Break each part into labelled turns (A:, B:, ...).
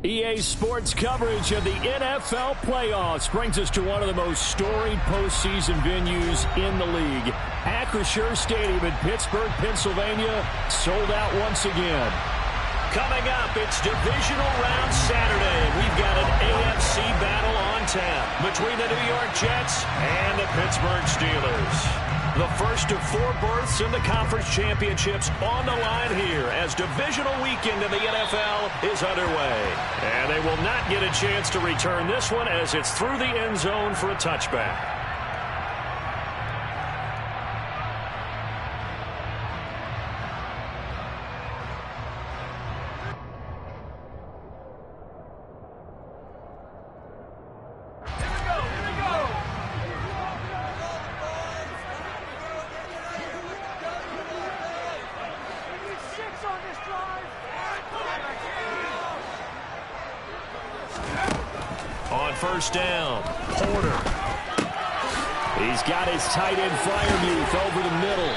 A: EA Sports coverage of the NFL playoffs brings us to one of the most storied postseason venues in the league. Acrisure Stadium in Pittsburgh, Pennsylvania, sold out once again. Coming up, it's Divisional Round Saturday. We've got an AFC battle on tap between the New York Jets and the Pittsburgh Steelers. The first of 4 berths in the conference championships on the line here as divisional weekend in the NFL is underway. And they will not get a chance to return this one as it's through the end zone for a touchback. On first down, Porter. He's got his tight end Fryermuth over the middle.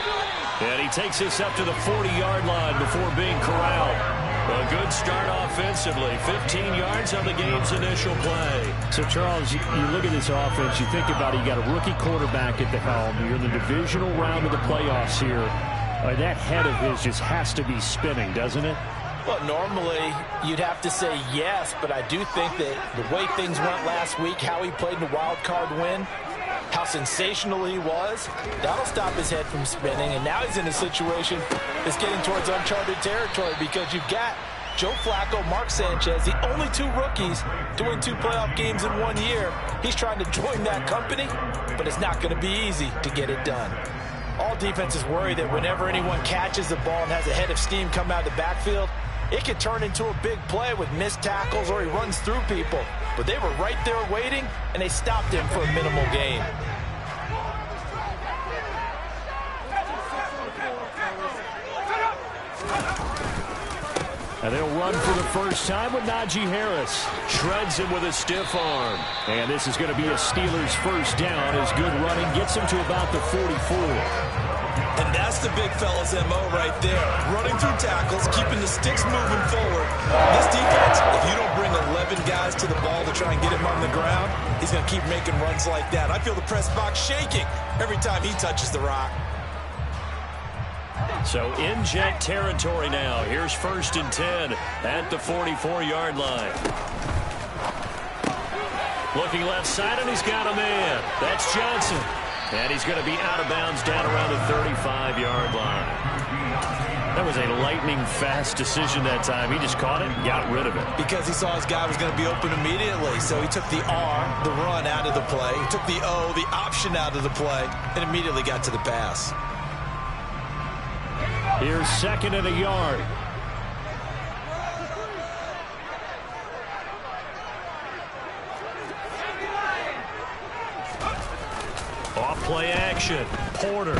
A: And he takes us up to the 40-yard line before being corralled. A good start offensively. 15 yards on the game's initial play.
B: So, Charles, you look at this offense, you think about it, you got a rookie quarterback at the helm. You're in the divisional round of the playoffs here. That head of his just has to be spinning, doesn't it?
C: Well, normally you'd have to say yes, but I do think that the way things went last week, how he played in the wild card win, how sensational he was, that'll stop his head from spinning. And now he's in a situation that's getting towards uncharted territory because you've got Joe Flacco, Mark Sanchez, the only 2 rookies doing 2 playoff games in 1 year. He's trying to join that company, but it's not going to be easy to get it done. All defenses worry that whenever anyone catches the ball and has a head of steam come out of the backfield, it could turn into a big play with missed tackles or he runs through people. But they were right there waiting, and they stopped him for a minimal gain.
A: And they'll run for the first time with Najee Harris. Shreds him with a stiff arm. And this is going to be a Steelers first down as good running gets him to about the 44.
D: And that's the big fella's MO right there. Running through tackles, keeping the sticks moving forward. This defense, if you don't bring 11 guys to the ball to try and get him on the ground, he's going to keep making runs like that. I feel the press box shaking every time he touches the rock.
A: So in jet territory now. Here's 1st and 10 at the 44-yard line. Looking left side, and he's got a man. That's Johnson. And he's going to be out of bounds down around the 35-yard line. That was a lightning-fast decision that time. He just caught it and got rid of it.
D: Because he saw his guy was going to be open immediately. So he took the R, the run, out of the play. He took the O, the option, out of the play, and immediately got to the pass.
A: Here's 2nd and a yard. Off play action. Porter.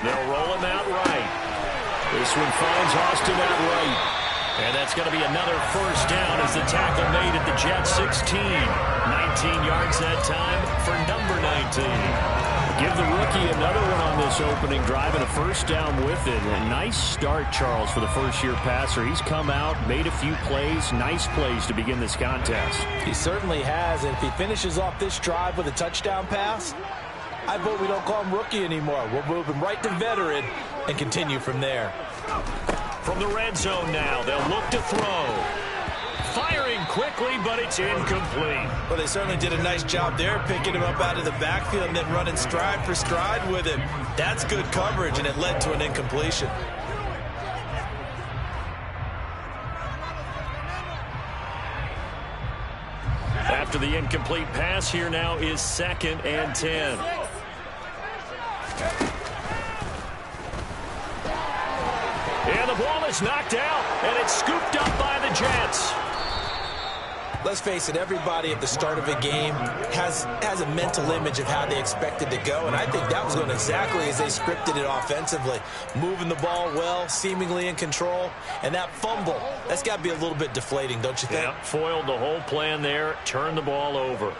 A: They'll roll him out right. This one finds Austin out right. And that's going to be another first down as the tackle made at the Jets 16. 19 yards that time for number 19. Give the rookie another one on this opening drive and a first down with it. A nice start, Charles, for the first-year passer. He's come out, made a few plays, nice plays to begin this contest.
C: He certainly has, and if he finishes off this drive with a touchdown pass, I vote we don't call him rookie anymore. We'll move him right to veteran and continue from there.
A: From the red zone now, they'll look to throw. Firing quickly, but it's incomplete.
D: Well, they certainly did a nice job there, picking him up out of the backfield and then running stride for stride with him. That's good coverage, and it led to an incompletion.
A: After the incomplete pass, here now is 2nd and 10. And the ball is knocked out, and it's scooped up by the Jets.
C: Let's face it, everybody at the start of a game has a mental image of how they expect it to go, and I think that was going exactly as they scripted it offensively. Moving the ball well, seemingly in control, and that fumble, that's got to be a little bit deflating, don't you think?
A: Yeah, foiled the whole plan there, turned the ball over.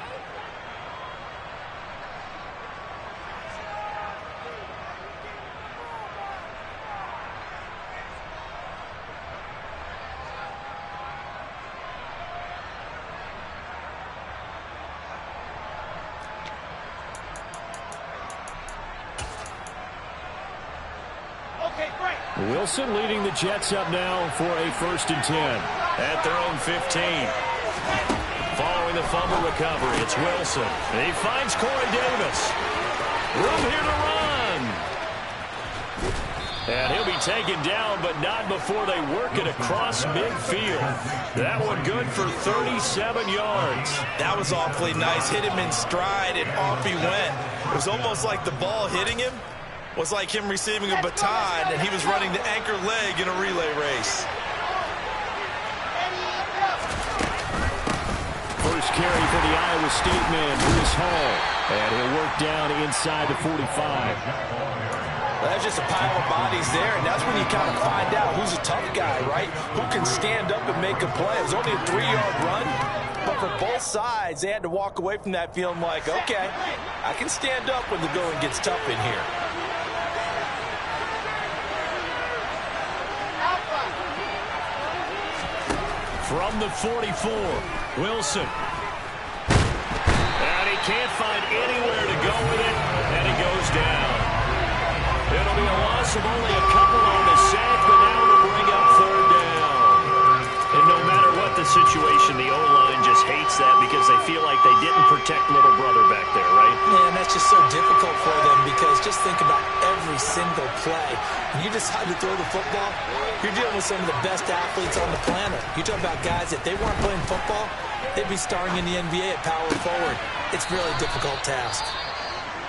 A: Wilson leading the Jets up now for a 1st and 10.
B: At their own 15. Following the fumble recovery, it's Wilson. And he finds Corey Davis. Room here to run. And he'll be taken down, but not before they work it across midfield. That one good for 37 yards.
D: That was awfully nice. Hit him in stride, and off he went. It was almost like the ball hitting him was like him receiving a baton, and he was running the anchor leg in a relay race.
A: First carry for the Iowa State man, Bruce Hall. And he'll work down inside the 45.
C: Well, that's just a pile of bodies there, and that's when you kind of find out who's a tough guy, right? Who can stand up and make a play. It was only a 3-yard run, but for both sides, they had to walk away from that feeling like, okay, I can stand up when the going gets tough in here.
B: From the 44, Wilson. And he can't find anywhere to go with it, and he goes down. It'll be a loss of only a couple on the sack, but now it'll bring up 3rd down. And no matter what the situation, the O-line just hates that because they feel like they didn't protect little brother back there, right?
C: Man, that's just so difficult for them because just think about every single play. When you decide to throw the football, you're dealing with some of the best athletes on the planet. You talk about guys that they weren't playing football, they'd be starring in the NBA at power forward. It's a really difficult task.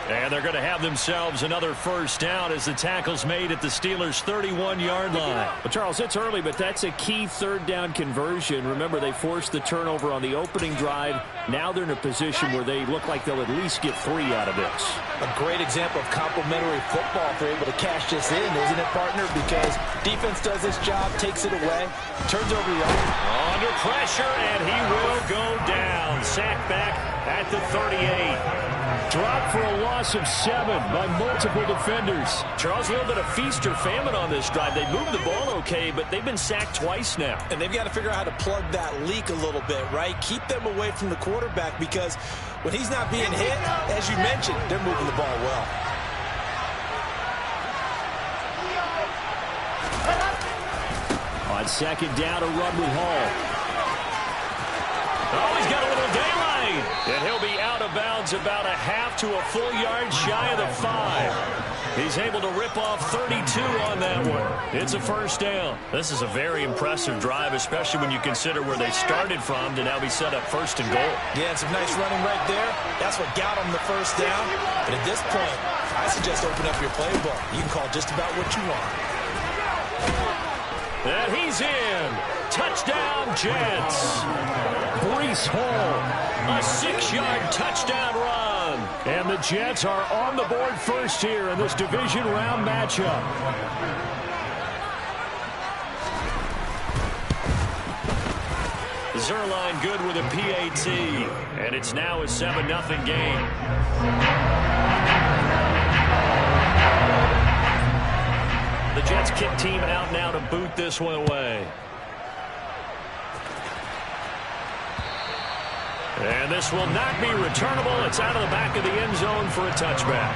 B: And they're going to have themselves another 1st down as the tackle's made at the Steelers' 31-yard line.
A: Well, Charles, it's early, but that's a key 3rd down conversion. Remember, they forced the turnover on the opening drive. Now they're in a position where they look like they'll at least get 3 out of this.
C: A great example of complementary football if they're able to cash this in, isn't it, partner? Because defense does this job, takes it away, turns over the other.
B: Under pressure, and he will go down. Sacked back at the 38.
A: Dropped for a loss of 7 by multiple defenders.
B: Charles, a little bit of feast or famine on this drive. They moved the ball okay, but they've been sacked twice now.
C: And they've got to figure out how to plug that leak a little bit, right? Keep them away from the quarterback because when he's not being hit, as you mentioned, they're moving the ball well.
A: On 2nd down, a run with Hall.
B: Oh, he's got a little daylight. And he'll be out of bounds about a half to a full yard shy of the 5. He's able to rip off 32 on that one. It's a 1st down. This is a very impressive drive, especially when you consider where they started from to now be set up 1st and goal.
C: Yeah, some nice running right there. That's what got them the 1st down. But at this point, I suggest open up your playbook. You can call just about what you want.
B: And he's in. Touchdown, Jets.
A: Breece Hall,
B: a 6-yard touchdown run.
A: And the Jets are on the board first here in this division round matchup.
B: Zerline good with a PAT. And it's now a 7-0 game. The Jets kick team out now to boot this one away. And this will not be returnable. It's out of the back of the end zone for a touchback.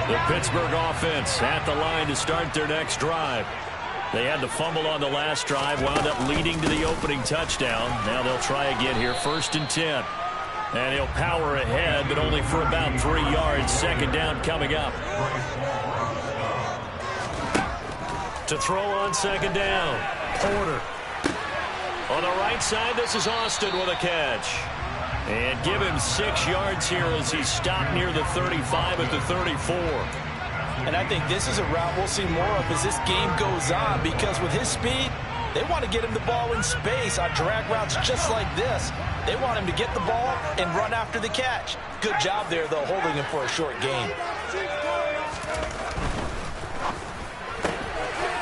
B: The Pittsburgh offense at the line to start their next drive. They had the fumble on the last drive, wound up leading to the opening touchdown. Now they'll try again here, 1st and 10. And he'll power ahead, but only for about 3 yards. 2nd down coming up. To throw on 2nd down. Porter. On the right side, this is Austin with a catch. And give him 6 yards here as he's stopped near the 35 at the 34.
C: And I think this is a route we'll see more of as this game goes on because with his speed, they want to get him the ball in space on drag routes just like this. They want him to get the ball and run after the catch. Good job there, though, holding him for a short gain.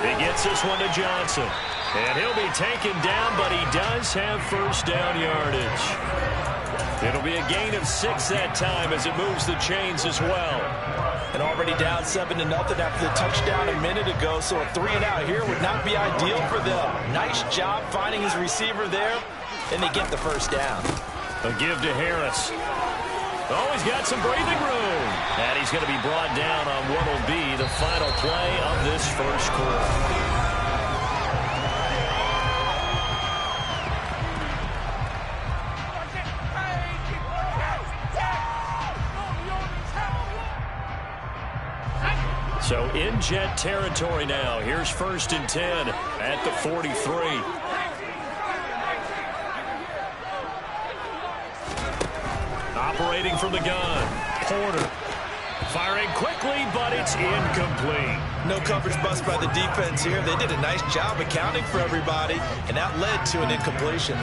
B: He gets this one to Johnson. And he'll be taken down, but he does have 1st down yardage. It'll be a gain of 6 that time as it moves the chains as well.
C: And already down 7-0 after the touchdown a minute ago, so a 3-and-out here would not be ideal for them. Nice job finding his receiver there. and they get the first down.
B: A give to Harris. Oh, he's got some breathing room. And he's going to be brought down on what will be the final play of this first quarter. So in Jet territory now. Here's 1st and 10 at the 43. Operating from the gun. Porter. Firing quickly, but it's incomplete.
D: No coverage bust by the defense here. They did a nice job accounting for everybody, and that led to an incompletion.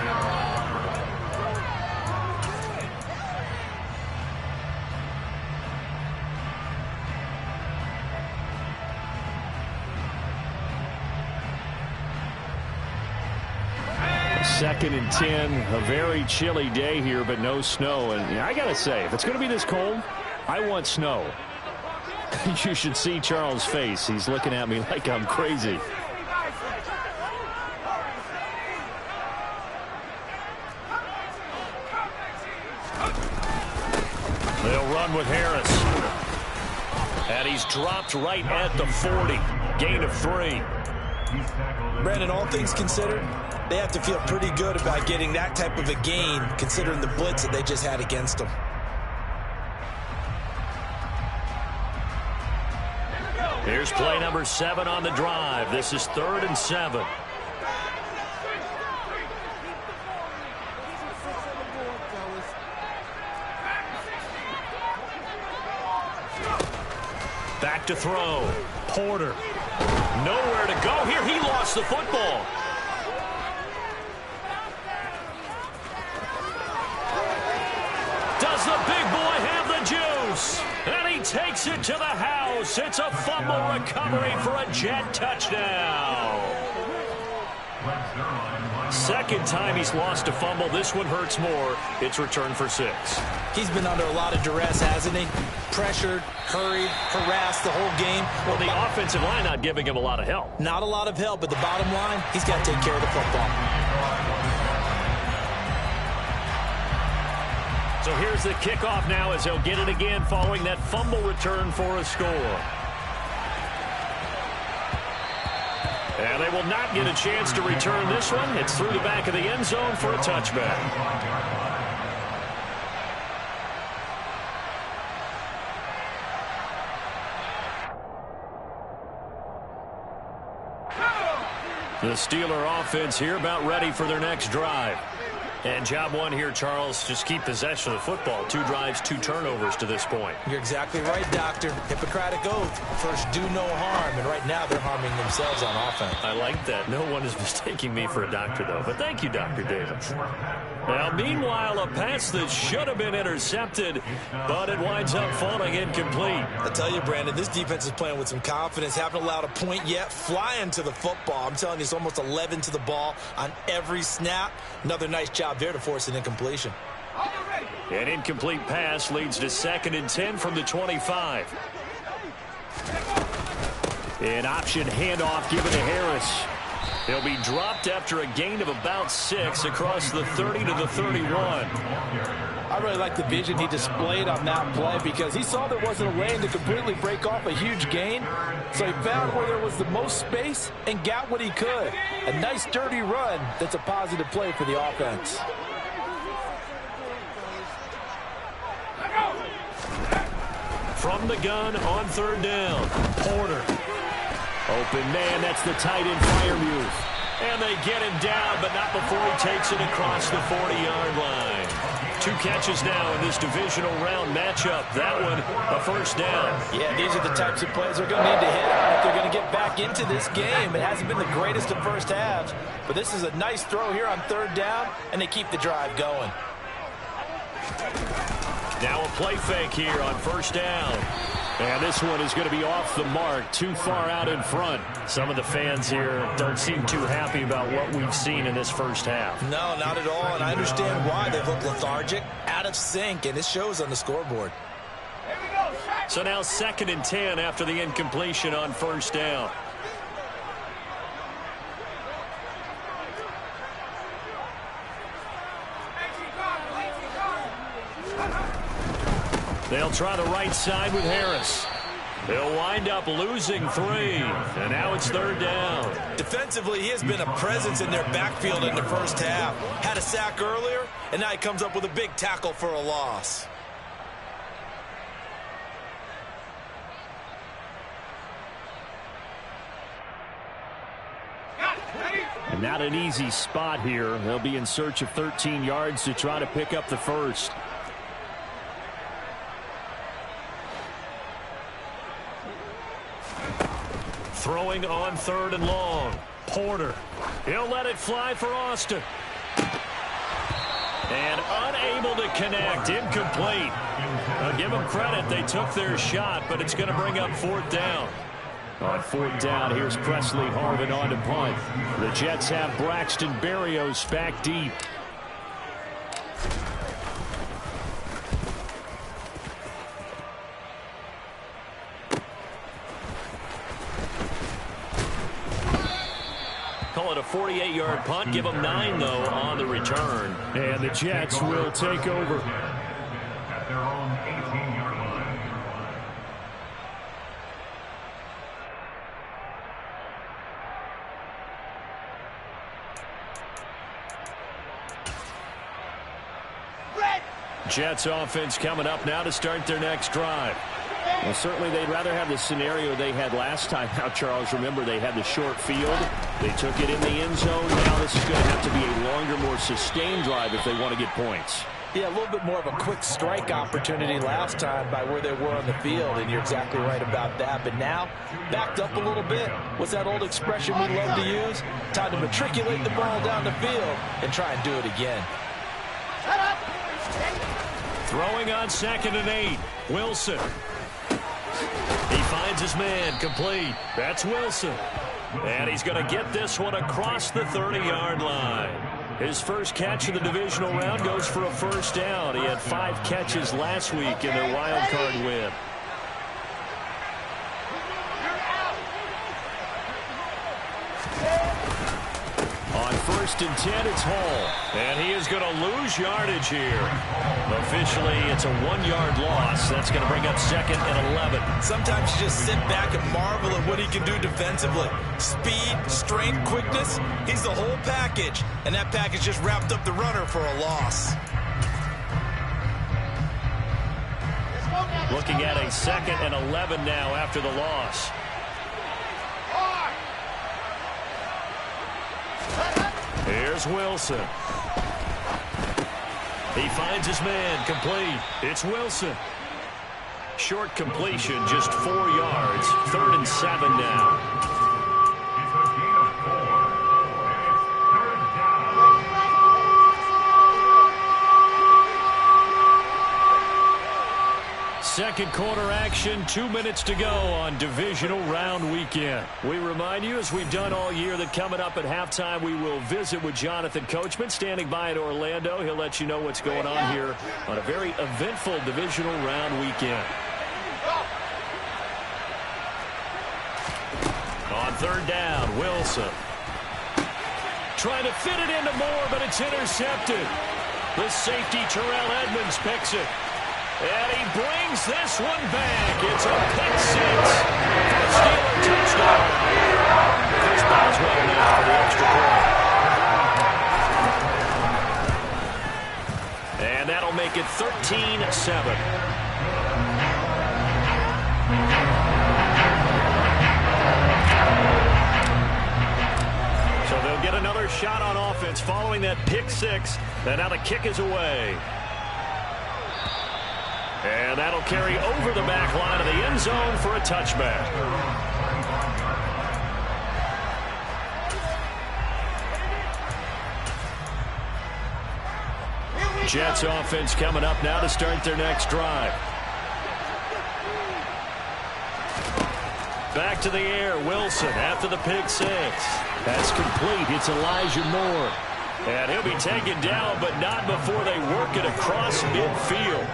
A: Second and 10, a very chilly day here, but no snow. And I got to say, if it's going to be this cold, I want snow. You should see Charles' face. He's looking at me like I'm crazy.
B: They'll run with Harris. And he's dropped right at the 40. Gain of 3.
D: Brandon, all things considered, they have to feel pretty good about getting that type of a gain, considering the blitz that they just had against them.
B: Here's play number 7 on the drive. This is 3rd and 7. Back to throw. Porter. Nowhere to go here. He lost the football. Does the big boy have the juice? And he takes it to the house. It's a fumble recovery for a Jet touchdown. Second time he's lost a fumble. This one hurts more. It's returned for 6.
C: He's been under a lot of duress, hasn't he? Pressured, hurried, harassed the whole game.
B: Well, the offensive line not giving him a lot of help.
C: Not a lot of help, but the bottom line, he's got to take care of the football.
B: So here's the kickoff now as he'll get it again following that fumble return for a score. And they will not get a chance to return this one. It's through the back of the end zone for a touchback. The Steeler offense here about ready for their next drive. And job one here, Charles, just keep possession of the football. 2 drives, 2 turnovers to this point.
C: You're exactly right, Doctor. Hippocratic oath. First, do no harm. And right now, they're harming themselves on offense.
B: I like that. No one is mistaking me for a doctor, though. But thank you, Dr. Davis. Now, meanwhile, a pass that should have been intercepted, but it winds up falling incomplete.
D: I tell you, Brandon, this defense is playing with some confidence. Haven't allowed a point yet. Flying to the football. I'm telling you, it's almost 11 to the ball on every snap. Another nice job there to force an incompletion.
B: An incomplete pass leads to 2nd and 10 from the 25. An option handoff given to Harris. He'll be dropped after a gain of about 6 across the 30 to the 31.
C: I really like the vision he displayed on that play because he saw there wasn't a lane to completely break off a huge gain. So he found where there was the most space and got what he could. A nice dirty run that's a positive play for the offense.
B: From the gun on 3rd down. Porter. Open man, that's the tight end Freiermuth. And they get him down, but not before he takes it across the 40-yard line. 2 catches now in this divisional round matchup. That one, a first down.
C: Yeah, these are the types of plays they're going to need to hit on if they're going to get back into this game. It hasn't been the greatest of first halves, but this is a nice throw here on 3rd down, and they keep the drive going.
B: Now a play fake here on 1st down. And this one is going to be off the mark, too far out in front. Some of the fans here don't seem too happy about what we've seen in this first half.
D: No, not at all, and I understand why. They've looked lethargic, out of sync, and it shows on the scoreboard.
B: So now 2nd and 10 after the incompletion on 1st down. They'll try the right side with Harris. They'll wind up losing 3, and now it's 3rd down.
D: Defensively, he has been a presence in their backfield in the first half. Had a sack earlier, and now he comes up with a big tackle for a loss.
A: And not an easy spot here. They'll be in search of 13 yards to try to pick up the first.
B: Throwing on 3rd and long. Porter. He'll let it fly for Austin. And unable to connect. Incomplete. I'll give them credit. They took their shot, but it's going to bring up 4th down.
A: On 4th down, here's Presley Harvin on to punt. The Jets have Braxton Berrios back deep.
B: Call it a 48-yard punt. Give them 9, though, on the return.
A: And the Jets will take over.
E: At their own 18-yard line.
B: Jets offense coming up now to start their next drive.
A: Well, certainly they'd rather have the scenario they had last time. Now, Charles, remember they had the short field. They took it in the end zone. Now this is going to have to be a longer, more sustained drive if they want to get points.
C: Yeah, a little bit more of a quick strike opportunity last time by where they were on the field, and you're exactly right about that. But now, backed up a little bit. What's that old expression we love to use? Time to matriculate the ball down the field and try and do it again.
B: Throwing on 2nd and 8. Wilson. He finds his man, complete. That's Wilson. And he's going to get this one across the 30-yard line. His first catch of the divisional round goes for a 1st down. He had 5 catches last week in their wild card win. On 1st and 10, it's Hall. And he is going to lose yardage here. Officially, it's a 1-yard loss. That's going to bring up 2nd and 11.
D: Sometimes you just sit back and marvel at what he can do defensively. Speed, strength, quickness. He's the whole package. And that package just wrapped up the runner for a loss.
B: Looking at a 2nd and 11 now after the loss. Here's Wilson. He finds his man, complete. It's Wilson. Short completion, just 4 yards. 3rd and 7 now.
E: It's a gain of 4. And it's 3rd down.
B: Second quarter action, 2 minutes to go on divisional round weekend. We remind you, as we've done all year, that coming up at halftime, we will visit with Jonathan Coachman, standing by in Orlando. He'll let you know what's going on here on a very eventful divisional round weekend. On 3rd down, Wilson. Trying to fit it into Moore, but it's intercepted. The safety, Terrell Edmonds, picks it. And he brings this one back. It's a pick 6 for Steeler touchdown. Chris Boswell now for the extra point. And that'll make it 13-7. So they'll get another shot on offense following that pick 6. And now the kick is away. And that'll carry over the back line of the end zone for a touchback. Jets offense coming up now to start their next drive. Back to the air, Wilson after the pick 6. That's complete. It's Elijah Moore. And he'll be taken down, but not before they work it across midfield.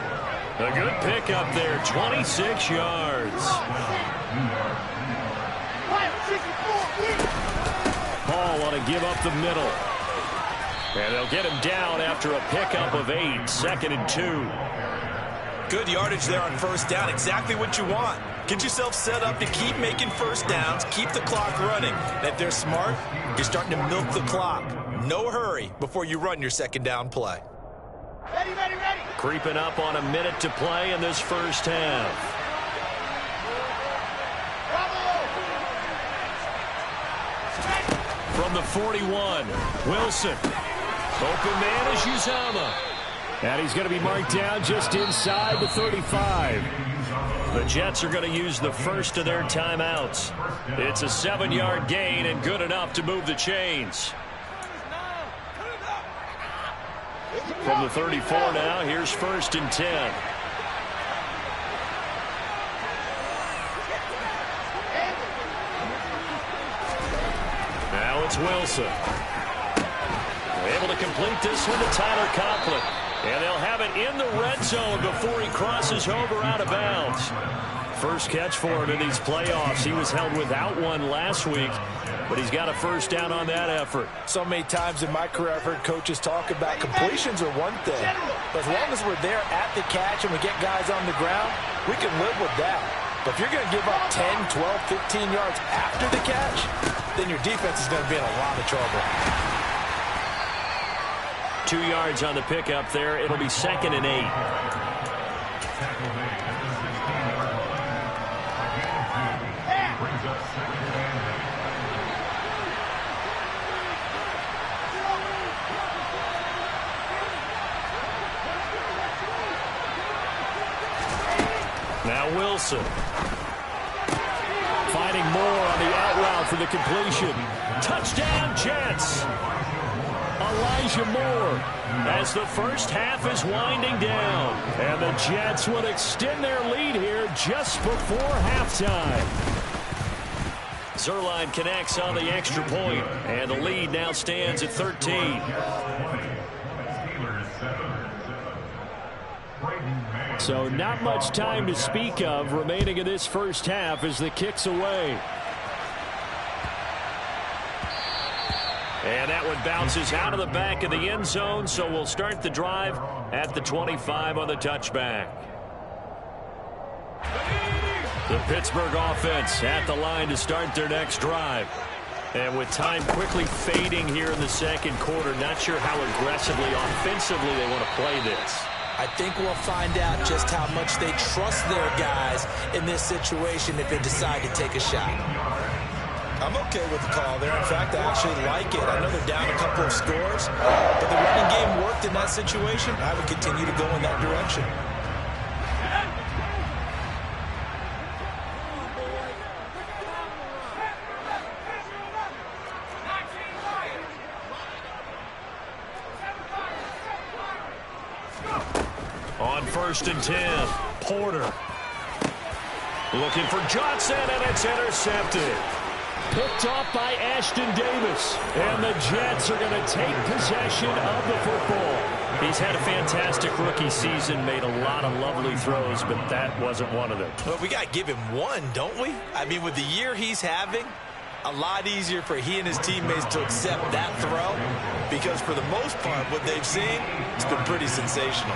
B: A good pick up there, 26 yards. Hall on a give up the middle. And they'll get him down after a pickup of 8, 2nd and 2.
D: Good yardage there on first down. Exactly what you want. Get yourself set up to keep making first downs, keep the clock running. And if they're smart, you're starting to milk the clock. No hurry before you run your second down play.
E: Ready, ready, ready.
B: Creeping up on a minute to play in this first half. From the 41, Wilson. Open man is Uzama.
A: And he's going to be marked down just inside the 35.
B: The Jets are going to use the first of their timeouts. It's a 7-yard gain and good enough to move the chains. From the 34 now, here's 1st and 10. Now it's Wilson. Able to complete this one to Tyler Conklin. And they'll have it in the red zone before he crosses over out of bounds. First catch for him in these playoffs. He was held without one last week, but he's got a first down on that effort.
C: So many times in my career I've heard coaches talk about completions are one thing, but as long as we're there at the catch and we get guys on the ground, we can live with that. But if you're going to give up 10, 12, 15 yards after the catch, then your defense is going to be in a lot of trouble.
B: 2 yards on the pickup there. It'll be 2nd and 8. Now Wilson.
A: Finding more on the out route for the completion.
B: Touchdown, Jets. Elijah Moore as the first half is winding down.
A: And the Jets will extend their lead here just before halftime.
B: Zerline connects on the extra point, and the lead now stands at 13.
A: So not much time to speak of remaining in this first half as the kick's away.
B: And that one bounces out of the back of the end zone, so we'll start the drive at the 25 on the touchback. The Pittsburgh offense at the line to start their next drive. And with time quickly fading here in the second quarter, not sure how aggressively, offensively they want to play this.
C: I think we'll find out just how much they trust their guys in this situation if they decide to take a shot.
D: I'm okay with the call there. In fact, I actually like it. I know they're down a couple of scores, but the running game worked in that situation. I would continue to go in that direction.
B: On 1st and 10, Porter. Looking for Johnson, and it's intercepted.
A: Picked off by Ashton Davis. And the Jets are going to take possession of the football.
B: He's had a fantastic rookie season, made a lot of lovely throws, but that wasn't one of them.
D: Well, we got to give him one, don't we? I mean, with the year he's having, a lot easier for he and his teammates to accept that throw, because for the most part, what they've seen, it's been pretty sensational.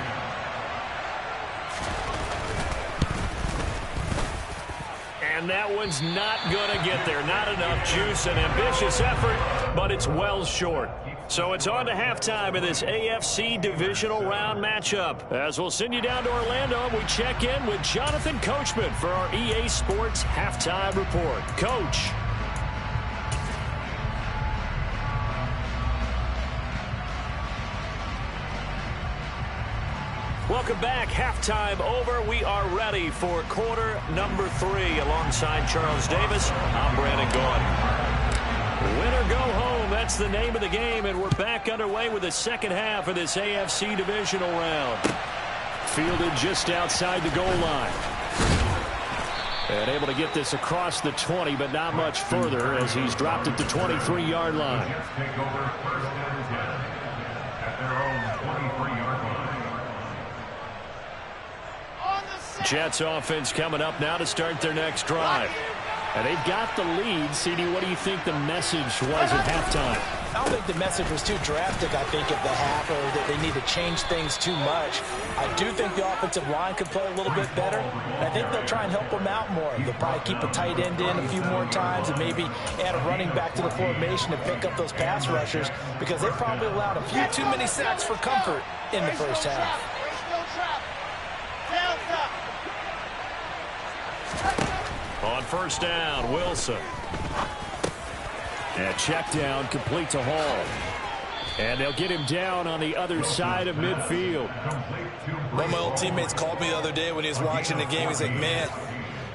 B: And that one's not going to get there. Not enough juice, an ambitious effort, but it's well short. So it's on to halftime in this AFC Divisional Round matchup. As we'll send you down to Orlando, and we check in with Jonathan Coachman for our EA Sports Halftime Report. Coach. Welcome back. Halftime over. We are ready for quarter number 3. Alongside Charles Davis, I'm Brandon Gaudin. Win or go home, that's the name of the game, and we're back underway with the second half of this AFC Divisional Round.
A: Fielded just outside the goal line. And able to get this across the 20, but not much further as he's dropped at the 23-yard line.
E: Take over 1st and 10 at their own 23-yard line.
A: Jets offense coming up now to start their next drive. And they've got the lead. CD, what do you think the message was at halftime?
C: I don't think the message was too drastic, I think, at the half, or that they need to change things too much. I do think the offensive line could play a little bit better, and I think they'll try and help them out more. They'll probably keep a tight end in a few more times and maybe add a running back to the formation to pick up those pass rushers, because they probably allowed a few too many sacks for comfort in the first half.
B: On first down, Wilson.
A: And check down, complete to Hall. And they'll get him down on the other side of midfield.
D: One of my old teammates called me the other day when he was watching the game. He's like, man,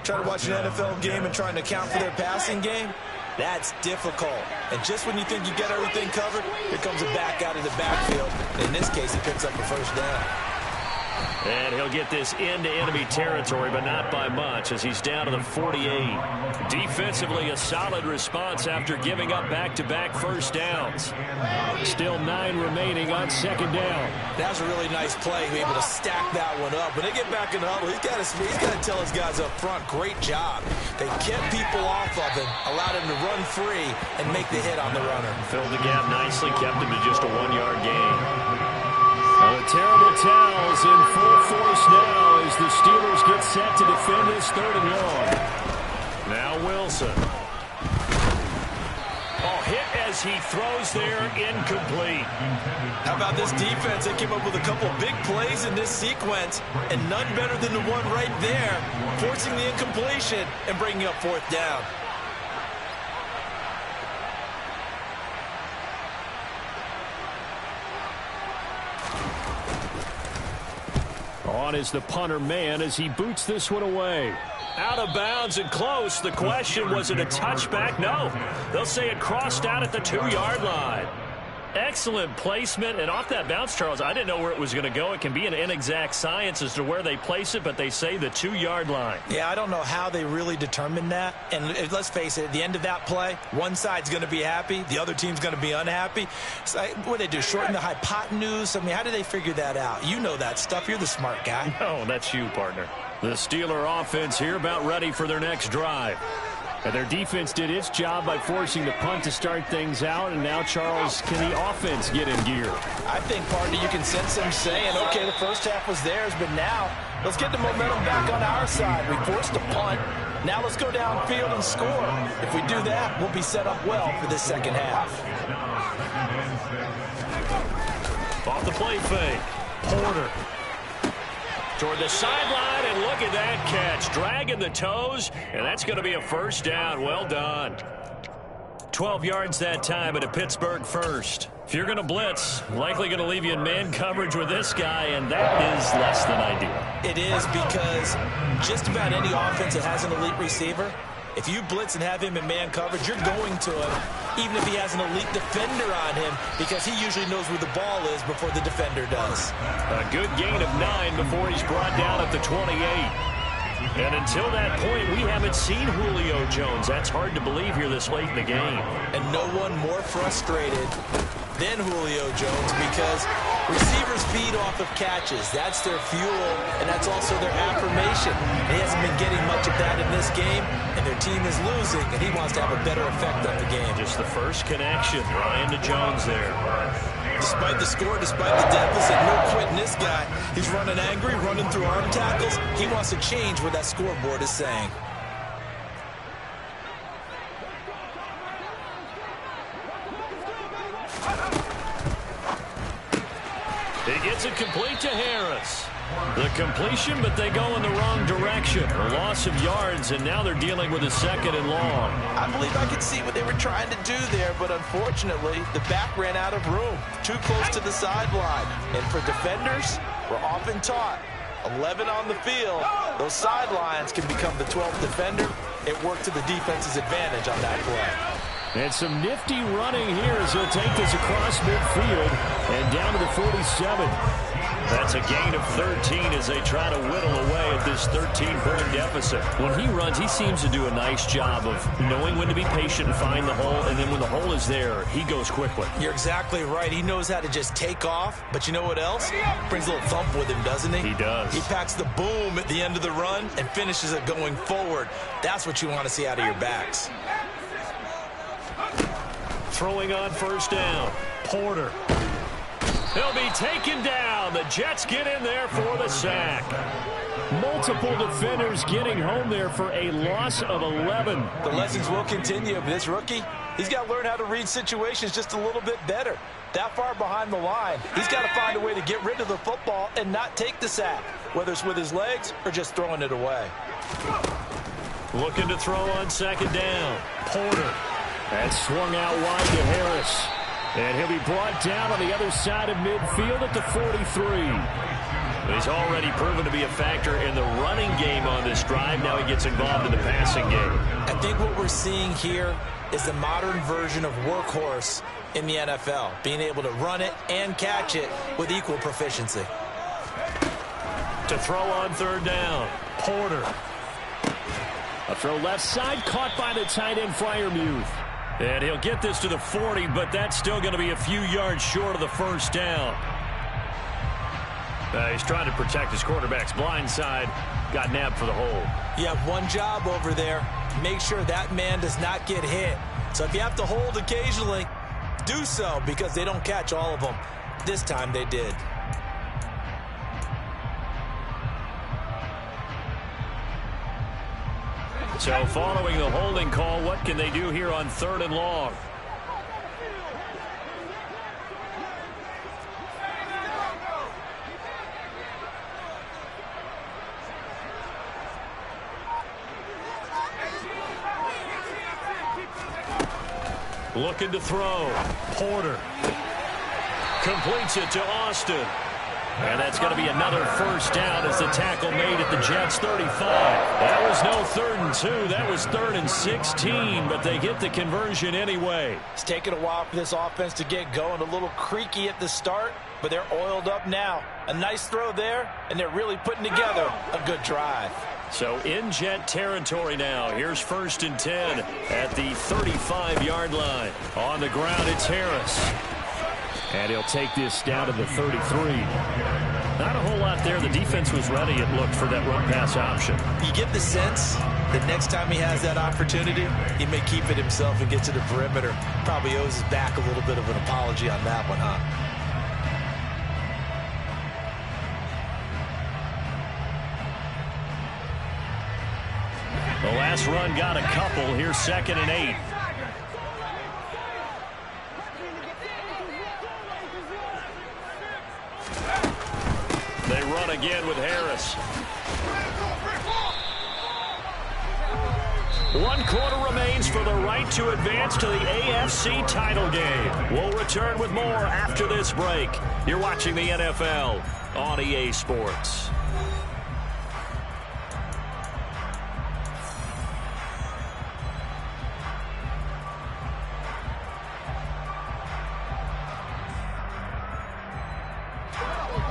D: trying to watch an NFL game and trying to account for their passing game, that's difficult. And just when you think you get everything covered, here comes a back out of the backfield. In this case, he picks up a first down.
B: And he'll get this into enemy territory, but not by much, as he's down to the 48. Defensively, a solid response after giving up back-to-back first downs.
A: Still 9 remaining on second down.
D: That was a really nice play. He was able to stack that one up. When they get back in the huddle, he's got to tell his guys up front, great job. They kept people off of him, allowed him to run free, and make the hit on the runner.
B: Filled the gap nicely, kept him to just a 1-yard gain.
A: The terrible towels in full force now as the Steelers get set to defend this 3rd and long.
B: Now Wilson. Oh, hit as he throws there, incomplete.
D: How about this defense? They came up with a couple big plays in this sequence, and none better than the one right there, forcing the incompletion and bringing up 4th down.
A: On is the punter man as he boots this one away.
B: Out of bounds and close. The question, was it a touchback? No. They'll say it crossed out at the 2-yard line. Excellent placement, and off that bounce, Charles, I didn't know where it was going to go. It can be an inexact science as to where they place it, but they say the 2-yard line.
C: Yeah, I don't know how they really determined that. And let's face it, at the end of that play, one side's going to be happy, the other team's going to be unhappy. So what do they do, shorten the hypotenuse? I mean, how do they figure that out? You know that stuff. You're the smart guy.
B: No, that's you, partner.
A: The Steeler offense here about ready for their next drive. And their defense did its job by forcing the punt to start things out. And now, Charles, can the offense get in gear?
C: I think, partner, you can sense them saying, okay, the first half was theirs, but now let's get the momentum back on our side. We forced a punt. Now let's go downfield and score. If we do that, we'll be set up well for this second half.
B: Off the play fake. Porter. Toward the sideline, and look at that catch. Dragging the toes, and that's going to be a first down. Well done. 12 yards that time at a Pittsburgh first. If you're going to blitz, likely going to leave you in man coverage with this guy, and that is less than ideal.
C: It is, because just about any offense that has an elite receiver, if you blitz and have him in man coverage, you're going to him, even if he has an elite defender on him, because he usually knows where the ball is before the defender does.
B: A good gain of 9 before he's brought down at the 28. And until that point, we haven't seen Julio Jones. That's hard to believe here this late in the game.
C: And no one more frustrated than Julio Jones, because receivers feed off of catches. That's their fuel, and that's also their affirmation. He hasn't been getting much of that in this game, and their team is losing, and he wants to have a better effect on the game.
B: Just the first connection, Ryan to Jones there.
D: Despite the score, despite the deficit, no quitting this guy. He's running angry, running through arm tackles. He wants to change what that scoreboard is saying.
B: He gets it complete to Harris. The completion, but they go in the wrong direction. A loss of yards, and now they're dealing with a 2nd and long.
C: I believe I could see what they were trying to do there, but unfortunately, the back ran out of room. Too close to the sideline. And for defenders, we're often taught, 11 on the field, those sidelines can become the 12th defender. It worked to the defense's advantage on that play.
A: And some nifty running here as he'll take this across midfield and down to the 47.
B: That's a gain of 13 as they try to whittle away at this 13-point deficit.
A: When he runs, he seems to do a nice job of knowing when to be patient and find the hole, and then when the hole is there, he goes quickly.
C: You're exactly right. He knows how to just take off, but you know what else? Brings a little thump with him, doesn't he?
B: He does.
C: He packs the boom at the end of the run and finishes it going forward. That's what you want to see out of your backs.
B: throwing on first down. Porter. He'll be taken down. The Jets get in there for the sack.
A: Multiple defenders getting home there for a loss of 11.
C: The lessons will continue, but this rookie, he's got to learn how to read situations just a little bit better. That far behind the line, he's got to find a way to get rid of the football and not take the sack, whether it's with his legs or just throwing it away.
B: Looking to throw on second down. Porter.
A: And swung out wide to Harris. And he'll be brought down on the other side of midfield at the 43.
B: He's already proven to be a factor in the running game on this drive. Now he gets involved in the passing game.
C: I think what we're seeing here is the modern version of workhorse in the NFL, being able to run it and catch it with equal proficiency.
B: To throw on third down. Porter.
A: A throw left side, caught by the tight end Freiermuth.
B: And he'll get this to the 40, but that's still going to be a few yards short of the first down. He's trying to protect his quarterback's blind side. Got nabbed for the hole.
C: You have one job over there. Make sure that man does not get hit. So if you have to hold occasionally, do so, because they don't catch all of them. This time they did.
B: So following the holding call, what can they do here on third and long? Looking to throw. Porter. Completes it to Austin. And that's going to be another first down as the tackle made at the Jets' 35. That was no 3rd and 2. That was 3rd and 16, but they get the conversion anyway.
C: It's taken a while for this offense to get going. A little creaky at the start, but they're oiled up now. A nice throw there, and they're really putting together a good drive.
B: So in Jet territory now. Here's 1st and 10 at the 35-yard line. On the ground, it's Harris.
A: And he'll take this down to the 33.
B: Not a whole lot there. The defense was ready, it looked, for that run-pass option.
C: You get the sense that next time he has that opportunity, he may keep it himself and get to the perimeter. Probably owes his back a little bit of an apology on that one, huh?
B: The last run got a couple. Here's 2nd and 8. They run again with Harris. 1 quarter remains for the right to advance to the AFC title game. We'll return with more after this break. You're watching the NFL on EA Sports.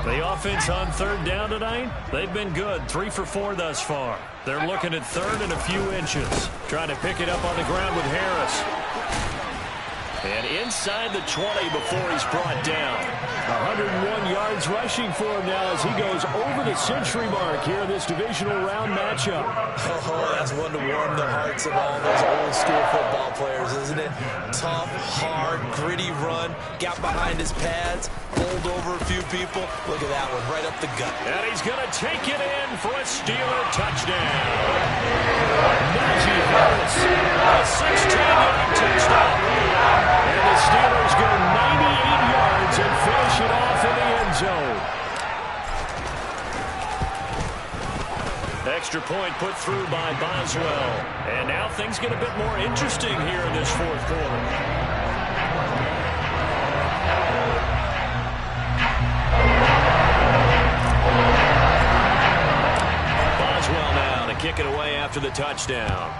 B: The offense on third down tonight, they've been good. 3 for 4 thus far. They're looking at third and a few inches. Trying to pick it up on the ground with Harris. And inside the 20 before he's brought down.
A: 101 yards rushing for him now as he goes over the century mark here in this divisional round matchup.
C: Oh, that's one to warm the hearts of all those old school football players, isn't it? Tough, hard, gritty run. Got behind his pads, pulled over a few people. Look at that one, right up the gut.
B: And he's going to take it in for a Steeler touchdown.
A: Najee Harris.
B: A 16-yard touchdown.
A: And the Steelers go 98 yards and finish it off in the end zone.
B: Extra point put through by Boswell. And now things get a bit more interesting here in this 4th quarter. Boswell now to kick it away after the touchdown.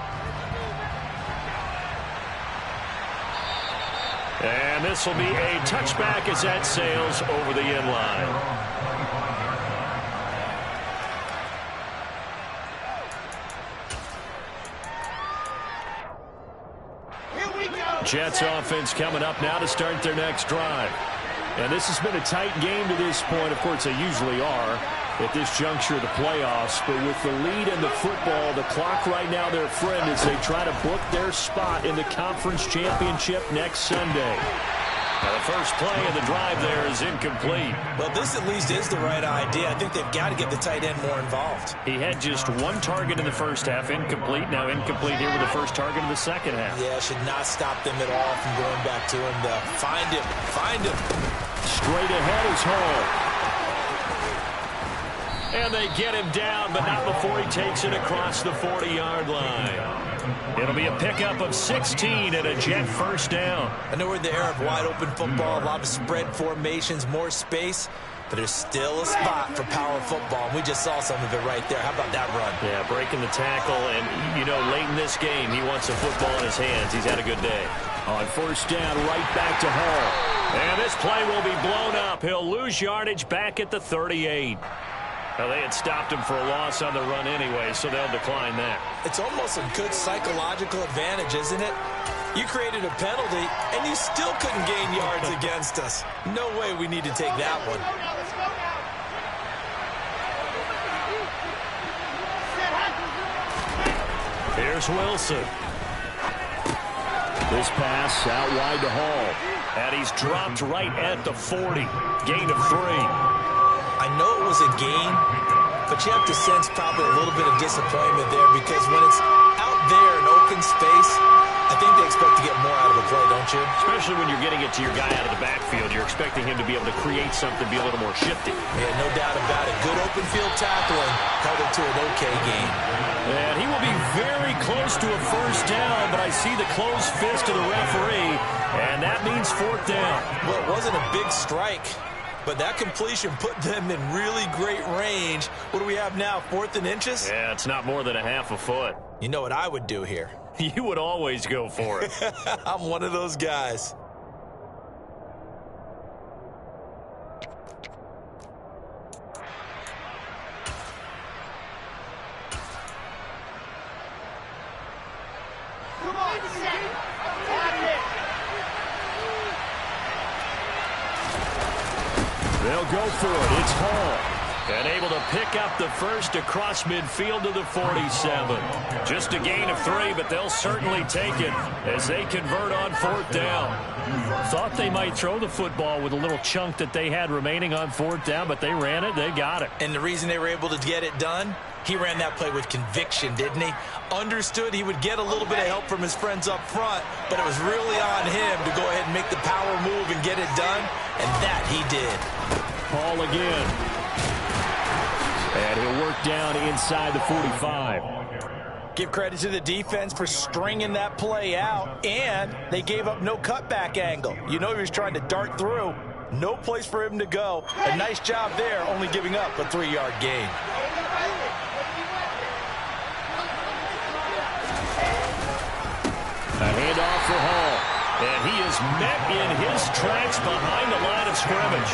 B: And this will be a touchback as that sails over the end line. Jets offense coming up now to start their next drive.
A: And this has been a tight game to this point. Of course, they usually are. at this juncture of the playoffs. But with the lead in the football, the clock right now their friend as they try to book their spot in the conference championship next Sunday.
B: Now the first play of the drive there is incomplete.
D: Well, this at least is the right idea. I think they've got to get the tight end more involved.
B: He had just one target in the first half, incomplete. Now incomplete here with the first target in the second half.
D: Yeah, should not stop them at all from going back to him. Find him. Find him.
A: Straight ahead is Hall.
B: And they get him down, but not before he takes it across the 40-yard line. It'll be a pickup of 16 and a Jet first down.
D: I know we're in the era of wide-open football, a lot of spread formations, more space, but there's still a spot for power football. We just saw some of it right there. How about that run?
B: Yeah, breaking the tackle, and, you know, late in this game, he wants the football in his hands. He's had a good day.
A: On first down, right back to Hall.
B: And this play will be blown up. He'll lose yardage back at the 38. Now, they had stopped him for a loss on the run anyway, so they'll decline that.
D: It's almost a good psychological advantage, isn't it? You created a penalty, and you still couldn't gain yards against us. No way we need to take that one.
B: Here's Wilson.
A: This pass out wide to Hall.
B: And he's dropped right at the 40. Gain of 3.
D: I know it was a gain, but you have to sense probably a little bit of disappointment there because when it's out there in open space, I think they expect to get more out of a play, don't you?
B: Especially when you're getting it to your guy out of the backfield. You're expecting him to be able to create something, be a little more shifty.
D: Yeah, no doubt about it. Good open field tackling held it to an okay game.
B: And he will be very close to a first down, but I see the closed fist of the referee, and that means fourth down.
D: Well, it wasn't a big strike, but that completion put them in really great range. What do we have now, 4th and inches?
B: Yeah, it's not more than a half a foot.
D: You know what I would do here?
B: You would always go for it.
D: I'm one of those guys.
E: Come on,
A: They'll go for it. It's Hall.
B: And able to pick up the first across midfield to the 47. Just a gain of 3, but they'll certainly take it as they convert on fourth down.
A: Thought they might throw the football with a little chunk that they had remaining on fourth down, but they ran it. They got it.
D: And the reason they were able to get it done, he ran that play with conviction, didn't he? Understood he would get a little bit of help from his friends up front, but it was really on him to go ahead and make the power move and get it done, and that he did.
A: Hall again. And he'll work down inside the 45.
C: Give credit to the defense for stringing that play out, and they gave up no cutback angle. You know he was trying to dart through. No place for him to go. A nice job there, only giving up a 3-yard gain.
A: A handoff for Hall.
B: And he is met in his tracks behind the line of scrimmage.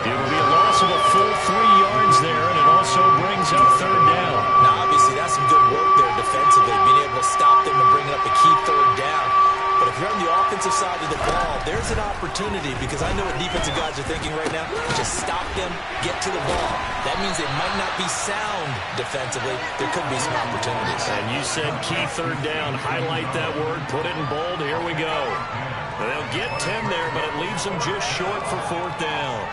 B: It will be a loss of a full 3 yards there, and it also brings up third down.
D: Now, obviously, that's some good work there defensively, being able to stop them and bring up a key third down. But if you're on the offensive side of the ball, there's an opportunity because I know what defensive guys are thinking right now. Just stop them, get to the ball. That means they might not be sound defensively. There could be some opportunities.
B: And you said key third down. Highlight that word. Put it in bold. Here we go. They'll get 10 there, but it leaves them just short for fourth down.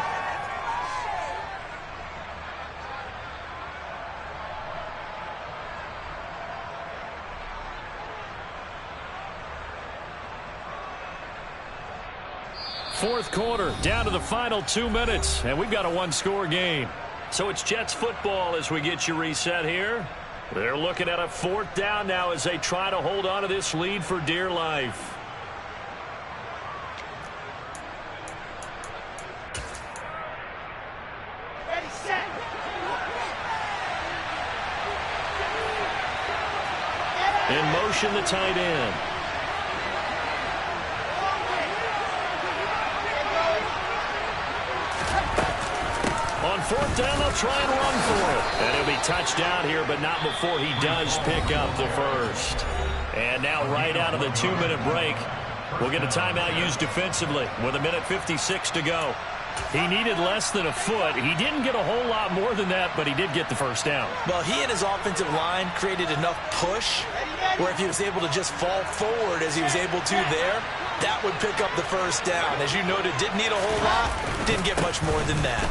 B: Fourth quarter, down to the final 2 minutes, and we've got a one-score game. So it's Jets football as we get you reset here. They're looking at a fourth down now as they try to hold on to this lead for dear life.
E: Ready, set.
B: In motion, the tight end. On fourth down, they'll try and run for it. And he'll be touched down here, but not before he does pick up the first. And now right out of the 2-minute break, we'll get a timeout used defensively with 1:56 to go. He needed less than a foot. He didn't get a whole lot more than that, but he did get the first down.
C: Well, he and his offensive line created enough push where if he was able to just fall forward as he was able to there, that would pick up the first down. As you noted, didn't need a whole lot, didn't get much more than that.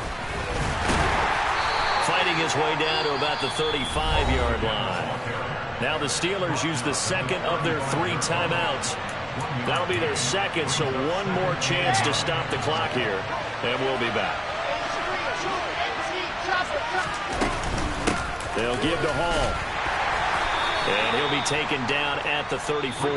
B: Fighting his way down to about the 35-yard line. Now the Steelers use the second of their 3 timeouts. That'll be their second, so one more chance to stop the clock here, and we'll be back. They'll give to Hall. And he'll be taken down at the 34.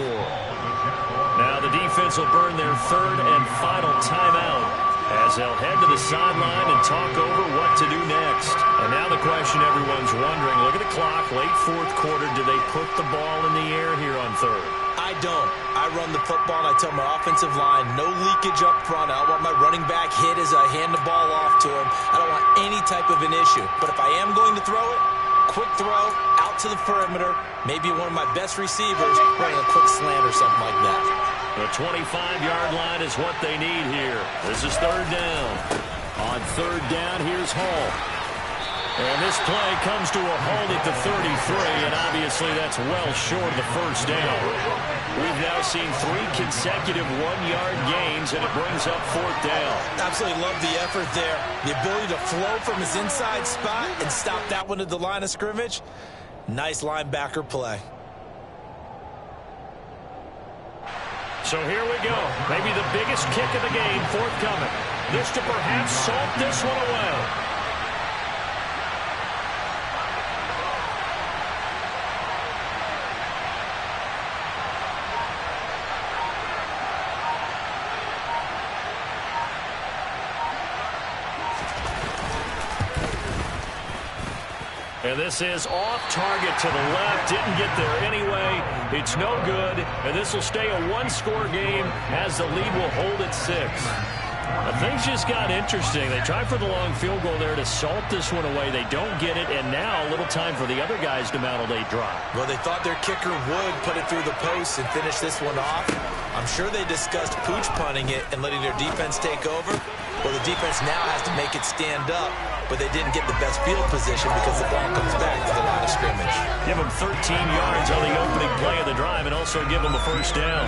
B: Now the defense will burn their 3rd and final timeout as they'll head to the sideline and talk over what to do next. And now the question everyone's wondering, look at the clock, late 4th quarter, do they put the ball in the air here on 3rd?
C: I don't. I run the football and I tell my offensive line, no leakage up front. I want my running back hit as I hand the ball off to him. I don't want any type of an issue. But if I am going to throw it, quick throw, out to the perimeter, maybe one of my best receivers running a quick slant or something like that.
B: The 25-yard line is what they need here. This is 3rd down.
A: On 3rd down, here's Hall. And this play comes to a halt at the 33, and obviously that's well short of the first down.
B: We've now seen 3 consecutive 1-yard gains, and it brings up 4th down.
C: Absolutely love the effort there. The ability to flow from his inside spot and stop that one at the line of scrimmage. Nice linebacker play.
B: So here we go. Maybe the biggest kick of the game forthcoming. This to perhaps salt this one away. And this is off target to the left. Didn't get there anyway. It's no good. And this will stay a 1-score game as the lead will hold at 6. Things just got interesting. They tried for the long field goal there to salt this one away. They don't get it. And now a little time for the other guys to mount a late drive.
C: Well, they thought their kicker would put it through the post and finish this one off. I'm sure they discussed pooch punting it and letting their defense take over. Well, the defense now has to make it stand up, but they didn't get the best field position because the ball comes back to the line of scrimmage.
B: Give them 13 yards on the opening play of the drive and also give them a first down.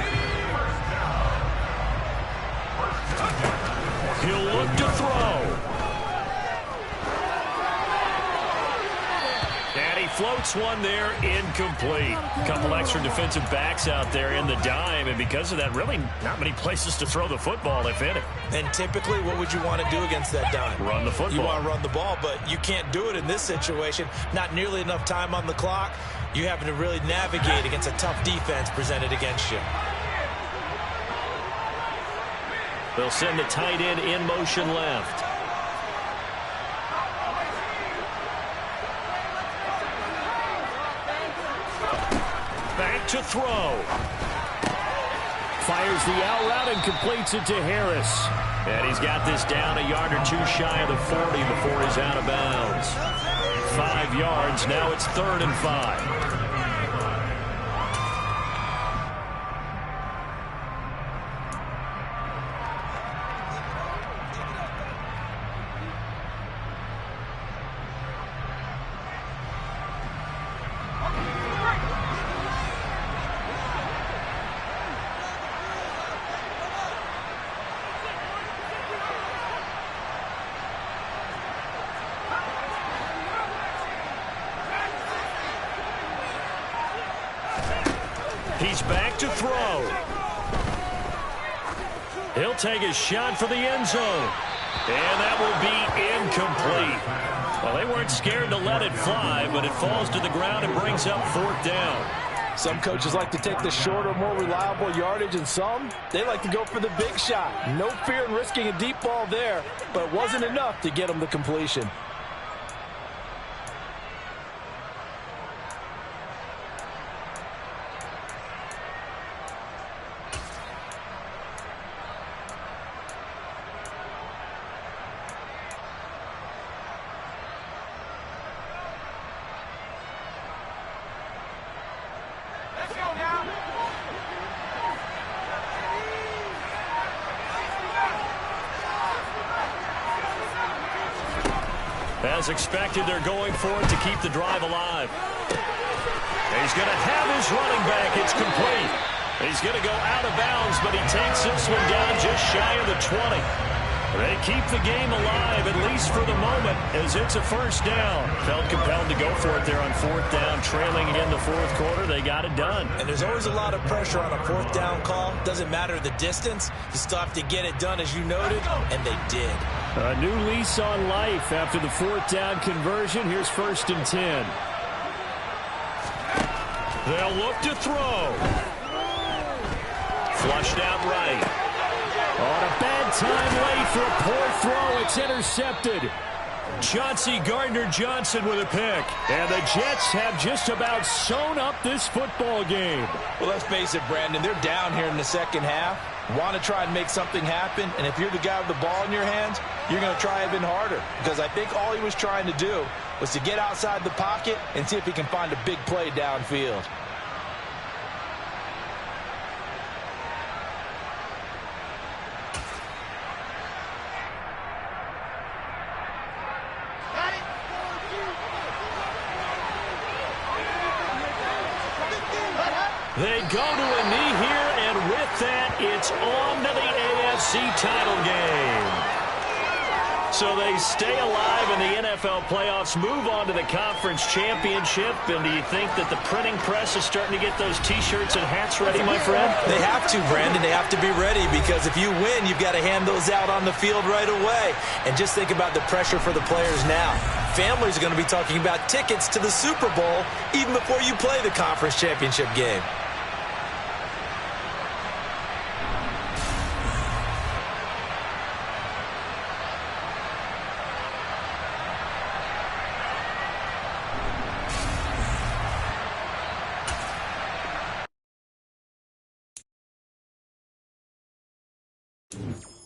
B: He'll look to throw. And he floats one there, incomplete. A couple extra defensive backs out there in the dime, and because of that, really not many places to throw the football, if any.
C: And typically, what would you want to do against that dime?
B: Run the football.
C: You want to run the ball, but you can't do it in this situation. Not nearly enough time on the clock. You having to really navigate against a tough defense presented against you.
B: They'll send the tight end in motion left. Back to throw.
A: Fires the out route and completes it to Harris.
B: And he's got this down a yard or two shy of the 40 before he's out of bounds. 5 yards. Now it's 3rd and 5. He's back to throw. He'll take a shot for the end zone. And that will be incomplete. Well, they weren't scared to let it fly, but it falls to the ground and brings up 4th down.
C: Some coaches like to take the shorter, more reliable yardage, and some, they like to go for the big shot. No fear in risking a deep ball there, but it wasn't enough to get them the completion.
B: As expected, they're going for it to keep the drive alive. He's going to have his running back. It's complete. He's going to go out of bounds, but he takes this one down just shy of the 20. They keep the game alive, at least for the moment, as it's a first down. Felt compelled to go for it there on fourth down, trailing in the fourth quarter. They got it done.
C: And there's always a lot of pressure on a fourth down call. Doesn't matter the distance. You still have to get it done, as you noted, and they did.
A: A new lease on life after the fourth down conversion. Here's 1st and 10.
B: They'll look to throw. Flushed out right.
A: On a bad time late for a poor throw. It's intercepted.
B: Chauncey Gardner-Johnson with a pick.
A: And the Jets have just about sewn up this football game.
C: Well, let's face it, Brandon. They're down here in the second half. Want to try and make something happen. And if you're the guy with the ball in your hands, you're going to try even harder. Because I think all he was trying to do was to get outside the pocket and see if he can find a big play downfield.
B: They go to a knee here, and with that, it's on to the AFC title game. So they stay alive in the NFL playoffs, move on to the conference championship. And do you think that the printing press is starting to get those T-shirts and hats ready, my friend?
C: They have to, Brandon. They have to be ready because if you win, you've got to hand those out on the field right away. And just think about the pressure for the players now. Families are going to be talking about tickets to the Super Bowl even before you play the conference championship game.
A: You